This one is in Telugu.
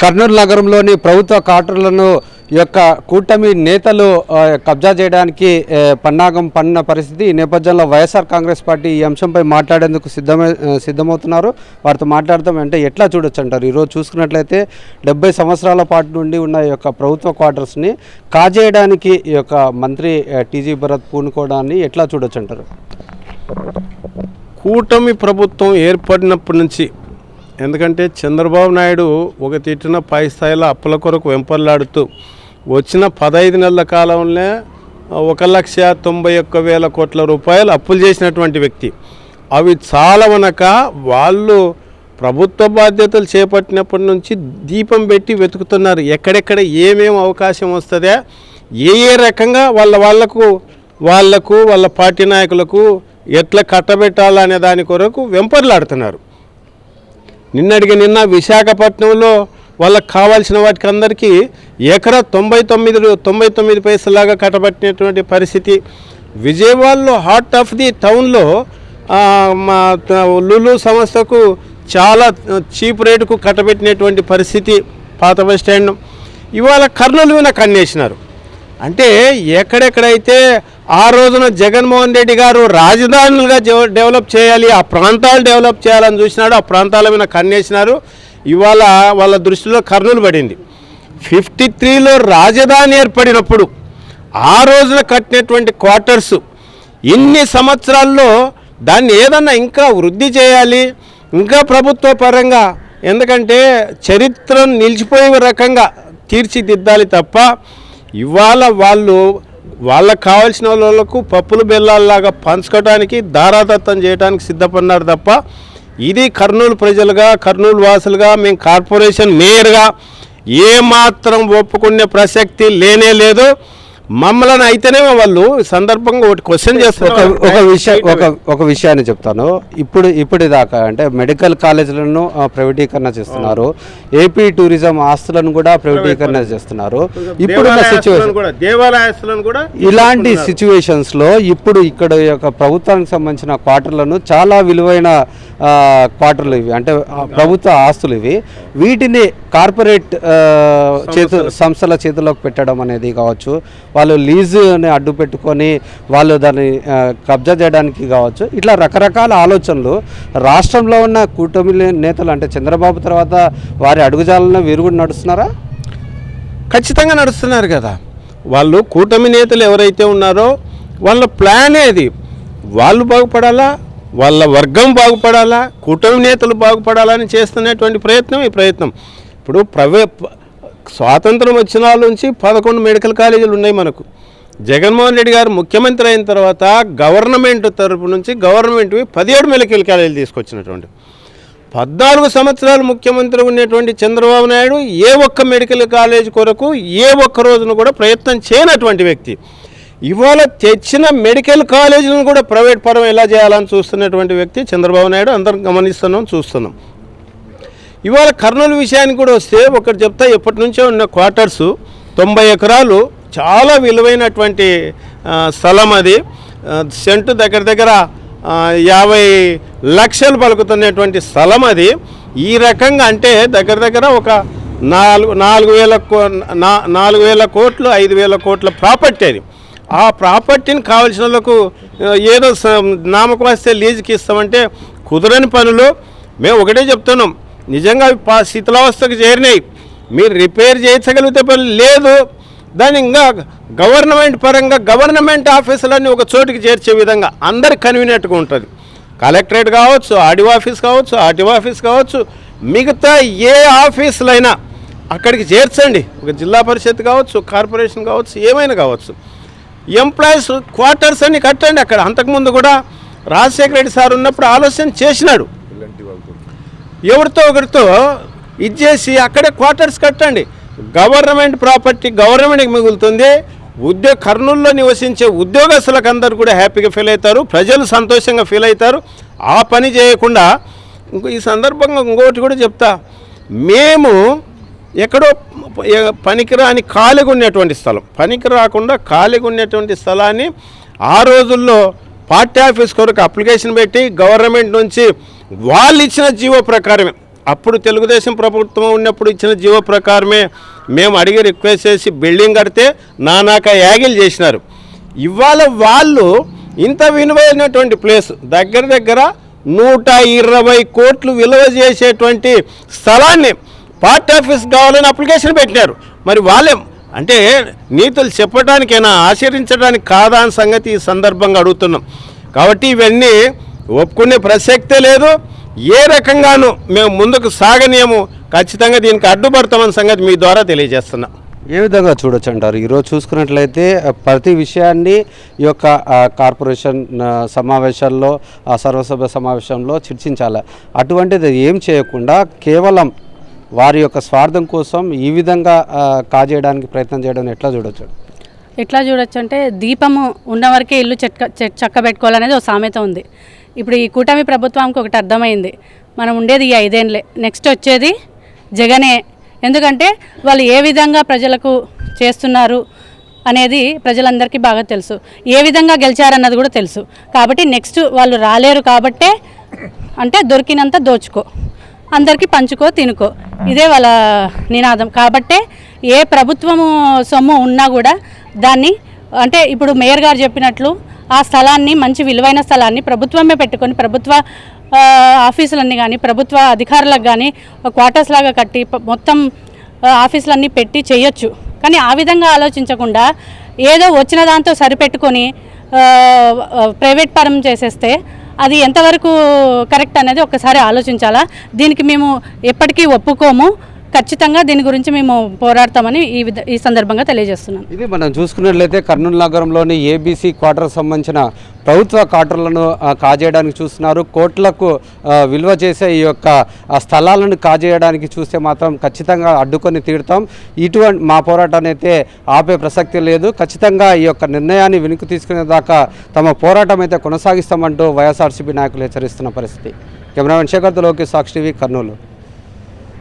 కర్నూలు నగరంలోని ప్రభుత్వ క్వార్టర్లను యొక్క కూటమి నేతలు కబ్జా చేయడానికి పన్నాగం పన్న పరిస్థితి. ఈ నేపథ్యంలో వైఎస్ఆర్ కాంగ్రెస్ పార్టీ ఈ అంశంపై మాట్లాడేందుకు సిద్ధమవుతున్నారు. వారితో మాట్లాడతాం. అంటే ఎట్లా చూడొచ్చు అంటారు? ఈరోజు చూసుకున్నట్లయితే 70 సంవత్సరాల పాటు నుండి ఉన్న ఈ యొక్క ప్రభుత్వ క్వార్టర్స్ని కాజేయడానికి ఈ యొక్క మంత్రి టీజీ భరత్ పూనుకోవడాన్ని ఎట్లా చూడొచ్చు అంటారు? కూటమి ప్రభుత్వం ఏర్పడినప్పటి నుంచి, ఎందుకంటే చంద్రబాబు నాయుడు ఒక తిట్టిన పై స్థాయిలో అప్పుల కొరకు వెంపర్లాడుతూ వచ్చిన 15 నెలల కాలంలో 1,91,000 కోట్ల రూపాయలు అప్పులు చేసినటువంటి వ్యక్తి. అవి చాలా వనక వాళ్ళు ప్రభుత్వ బాధ్యతలు చేపట్టినప్పటి నుంచి దీపం పెట్టి వెతుకుతున్నారు. ఎక్కడెక్కడ ఏమేమి అవకాశం వస్తుందా, ఏ రకంగా వాళ్లకు వాళ్ళ పార్టీ నాయకులకు ఎట్లా కట్టబెట్టాలనే దాని కొరకు వెంపర్లాడుతున్నారు. నిన్న విశాఖపట్నంలో వాళ్ళకి కావాల్సిన వాటికి అందరికీ ఎకరా 99 పైసలాగా కట్టబెట్టినటువంటి పరిస్థితి. విజయవాడలో హార్ట్ ఆఫ్ ది టౌన్లో మా లులు సంస్థకు చాలా చీప్ రేటుకు కట్టబెట్టినటువంటి పరిస్థితి పాత బస్ స్టాండ్. ఇవాళ కర్నూలు మీద కన్నేసినారు. అంటే ఎక్కడెక్కడైతే ఆ రోజున జగన్మోహన్ రెడ్డి గారు రాజధానులుగా డెవలప్ చేయాలి, ఆ ప్రాంతాలు డెవలప్ చేయాలని చూసినాడు, ఆ ప్రాంతాల మీద కన్నేసినారు. ఇవాళ వాళ్ళ దృష్టిలో కర్నూలు పడింది. 53లో రాజధాని ఏర్పడినప్పుడు ఆ రోజున కట్టినటువంటి క్వార్టర్స్ ఇన్ని సంవత్సరాల్లో దాన్ని ఏదన్నా ఇంకా వృద్ధి చేయాలి, ఇంకా ప్రభుత్వ పరంగా, ఎందుకంటే చరిత్రను నిలిచిపోయే రకంగా తీర్చిదిద్దాలి తప్ప ఇవాళ వాళ్ళకు కావాల్సిన వాళ్ళకు పప్పులు బెల్లాల్లాగా పంచుకోవడానికి దారాదత్తం చేయడానికి సిద్ధపడినారు తప్ప ఇది కర్నూలు ప్రజలుగా, కర్నూలు వాసులుగా, మేము కార్పొరేషన్ మేయర్గా ఏమాత్రం ఒప్పుకునే ప్రసక్తి లేనే లేదు. మమ్మల్ని అయితేనే వాళ్ళు సందర్భంగా ఒకటి క్వశ్చన్ చేస్తారు. ఒక విషయాన్ని చెప్తాను. ఇప్పుడు దాకా అంటే మెడికల్ కాలేజీలను ప్రైవేటీకరణ చేస్తున్నారు, ఏపీ టూరిజం ఆస్తులను కూడా ప్రైవేటీకరణ చేస్తున్నారు. ఇప్పుడు ఇలాంటి సిచ్యువేషన్స్ లో ఇప్పుడు ఇక్కడ యొక్క ప్రభుత్వానికి సంబంధించిన క్వార్టర్లను చాలా విలువైన క్వార్టర్లు ఇవి, అంటే ప్రభుత్వ ఆస్తులు ఇవి, వీటిని కార్పొరేట్ సంస్థల చేతుల్లోకి పెట్టడం అనేది కావచ్చు, వాళ్ళు లీజుని అడ్డు పెట్టుకొని వాళ్ళు దాన్ని కబ్జా చేయడానికి కావచ్చు, ఇట్లా రకరకాల ఆలోచనలు రాష్ట్రంలో ఉన్న కూటమి నేతలు, అంటే చంద్రబాబు తర్వాత వారి అడుగుజాలను వీరు కూడా నడుస్తున్నారా? ఖచ్చితంగా నడుస్తున్నారు కదా. వాళ్ళు కూటమి నేతలు ఎవరైతే ఉన్నారో వాళ్ళ ప్లాన్ ఏది, వాళ్ళు బాగుపడాలా, వాళ్ళ వర్గం బాగుపడాలా, కూటమి నేతలు బాగుపడాలని చేస్తున్నటువంటి ఈ ప్రయత్నం. ఇప్పుడు స్వాతంత్రం వచ్చిన నుంచి 11 మెడికల్ కాలేజీలు ఉన్నాయి మనకు. జగన్మోహన్ రెడ్డి గారు ముఖ్యమంత్రి అయిన తర్వాత గవర్నమెంట్ తరపు నుంచి గవర్నమెంట్వి 17 మెడికల్ కాలేజీలు తీసుకొచ్చినటువంటి 14 సంవత్సరాలు ముఖ్యమంత్రి ఉన్నటువంటి చంద్రబాబు నాయుడు ఏ ఒక్క మెడికల్ కాలేజ్ కొరకు ఏ ఒక్క రోజున కూడా ప్రయత్నం చేయనటువంటి వ్యక్తి. ఇవాళ తెచ్చిన మెడికల్ కాలేజీలను కూడా ప్రైవేట్ పరం ఎలా చేయాలని చూస్తున్నటువంటి వ్యక్తి చంద్రబాబు నాయుడు. అందరం గమనిస్తున్నాం, చూస్తున్నాం. ఇవాళ కర్నూలు విషయానికి కూడా వస్తే ఒకటి చెప్తా, ఎప్పటి నుంచో ఉన్న క్వార్టర్స్ 90 ఎకరాలు చాలా విలువైనటువంటి స్థలం. అది సెంటు దగ్గర 50 లక్షలు పలుకుతున్నటువంటి స్థలం. అది ఈ రకంగా అంటే దగ్గర ఒక 4,000 కోట్లు 5,000 కోట్ల ప్రాపర్టీ. అది ఆ ప్రాపర్టీని కావాల్సిన వాళ్ళకు ఏదో నామకు వస్తే లీజుకి ఇస్తామంటే కుదరని పనులు. మేము ఒకటే చెప్తున్నాం, నిజంగా శిథిలావస్థకు చేరినాయి, మీరు రిపేర్ చేయించగలిగితే పని లేదు, దాన్ని ఇంకా గవర్నమెంట్ పరంగా గవర్నమెంట్ ఆఫీసులన్నీ ఒక చోటుకి చేర్చే విధంగా అందరికి కన్వీనియంట్గా ఉంటుంది. కలెక్టరేట్ కావచ్చు, ఆర్డీఓ ఆఫీస్ కావచ్చు, ఆర్టీఓ ఆఫీస్ కావచ్చు, మిగతా ఏ ఆఫీసులైనా అక్కడికి చేర్చండి. ఒక జిల్లా పరిషత్ కావచ్చు, కార్పొరేషన్ కావచ్చు, ఏమైనా కావచ్చు. ఎంప్లాయీస్ క్వార్టర్స్ అన్ని కట్టండి అక్కడ. అంతకుముందు కూడా రాజశేఖర రెడ్డి సార్ ఉన్నప్పుడు ఆలోచన చేసినాడు, ఎవరితో ఒకరితో ఇచ్చేసి అక్కడే క్వార్టర్స్ కట్టండి. గవర్నమెంట్ ప్రాపర్టీ గవర్నమెంట్కి మిగులుతుంది. కర్నూలులో నివసించే ఉద్యోగస్తులకు అందరూ కూడా హ్యాపీగా ఫీల్ అవుతారు, ప్రజలు సంతోషంగా ఫీల్ అవుతారు. ఆ పని చేయకుండా ఈ సందర్భంగా ఇంకోటి కూడా చెప్తా, మేము ఎక్కడో పనికిరాని ఖాళీగా ఉన్నటువంటి స్థలం, పనికి రాకుండా ఖాళీగా ఉన్నటువంటి స్థలాన్ని ఆ రోజుల్లో పార్టీ ఆఫీస్ కొరకు అప్లికేషన్ పెట్టి గవర్నమెంట్ నుంచి వాళ్ళు ఇచ్చిన జీవో ప్రకారమే అప్పుడు తెలుగుదేశం ప్రభుత్వం ఉన్నప్పుడు ఇచ్చిన జీవో ప్రకారమే మేము అడిగి రిక్వెస్ట్ చేసి బిల్డింగ్ కడితే నానాక యాగిలు చేసినారు. ఇవాళ వాళ్ళు ఇంత విలువైనటువంటి ప్లేస్ దగ్గర 120 కోట్లు విలువ చేసేటువంటి స్థలాన్ని పార్ట్ ఆఫీస్ కావాలని అప్లికేషన్ పెట్టినారు. మరి వాళ్ళే అంటే నీతులు చెప్పడానికైనా ఆచరించడానికి కాదా అని సంగతి ఈ సందర్భంగా అడుగుతున్నాం. కాబట్టి ఇవన్నీ ఒప్పుకునే ప్రసక్తే లేదు. ఏ రకంగానూ మేము ముందుకు సాగనీయము, ఖచ్చితంగా దీనికి అడ్డుపడతామన్న సంగతి మీ ద్వారా తెలియజేస్తున్నాం. ఏ విధంగా చూడొచ్చు అంటారు? ఈరోజు చూసుకున్నట్లయితే ప్రతి విషయాన్ని ఈ యొక్క కార్పొరేషన్ సమావేశాల్లో సర్వసభ్య సమావేశంలో చర్చించాలి. అటువంటిది ఏం చేయకుండా కేవలం వారి యొక్క స్వార్థం కోసం ఈ విధంగా కాజేయడానికి ప్రయత్నం చేయడం ఎట్లా చూడొచ్చు? ఎట్లా చూడొచ్చు అంటే దీపము ఉన్నవరకే ఇల్లు చక్క పెట్టుకోవాలనేది ఒక సామెత ఉంది. ఇప్పుడు ఈ కూటమి ప్రభుత్వానికి ఒకటి అర్థమైంది, మనం ఉండేది ఈ 5 ఏళ్ళే, నెక్స్ట్ వచ్చేది జగనే. ఎందుకంటే వాళ్ళు ఏ విధంగా ప్రజలకు చేస్తున్నారు అనేది ప్రజలందరికీ బాగా తెలుసు, ఏ విధంగా గెలిచారన్నది కూడా తెలుసు. కాబట్టి నెక్స్ట్ వాళ్ళు రాలేరు కాబట్టే అంటే దొరికినంత దోచుకో, అందరికీ పంచుకో, తినుకో, ఇదే వాళ్ళ నినాదం. కాబట్టే ఏ ప్రభుత్వము సొమ్ము ఉన్నా కూడా దాన్ని అంటే ఇప్పుడు మేయర్ గారు చెప్పినట్లు ఆ స్థలాన్ని, మంచి విలువైన స్థలాన్ని ప్రభుత్వమే పెట్టుకొని ప్రభుత్వ ఆఫీసులన్నీ కానీ ప్రభుత్వ అధికారులకు కానీ క్వార్టర్స్ లాగా కట్టి మొత్తం ఆఫీసులన్నీ పెట్టి చేయొచ్చు. కానీ ఆ విధంగా ఆలోచించకుండా ఏదో వచ్చిన దాంతో సరిపెట్టుకొని ప్రైవేట్ పరం చేసేస్తే అది ఎంతవరకు కరెక్ట్ అనేది ఒక్కసారి ఆలోచించాలా. దీనికి మేము ఎప్పటికీ ఒప్పుకోము, ఖచ్చితంగా దీని గురించి మేము పోరాడతామని ఈ సందర్భంగా తెలియజేస్తున్నాను. ఇది మనం చూసుకున్నట్లయితే కర్నూలు నగరంలోని ఏబీసీ క్వార్టర్ సంబంధించిన ప్రభుత్వ క్వార్టర్లను కాజేయడానికి చూస్తున్నారు. కోట్లకు విలువ చేసే ఈ యొక్క స్థలాలను కాజేయడానికి చూస్తే మాత్రం ఖచ్చితంగా అడ్డుకొని తీరుతాం. ఇటువంటి మా పోరాటాన్ని అయితే ఆపే ప్రసక్తి లేదు. ఖచ్చితంగా ఈ యొక్క నిర్ణయాన్ని వెనుక తీసుకునే దాకా తమ పోరాటం అయితే కొనసాగిస్తామంటూ వైఎస్ఆర్సీపీ నాయకులు హెచ్చరిస్తున్న పరిస్థితి. కెమెరామెన్ శేఖర్తో లోకేష్, సాక్షి టీవీ, కర్నూలు.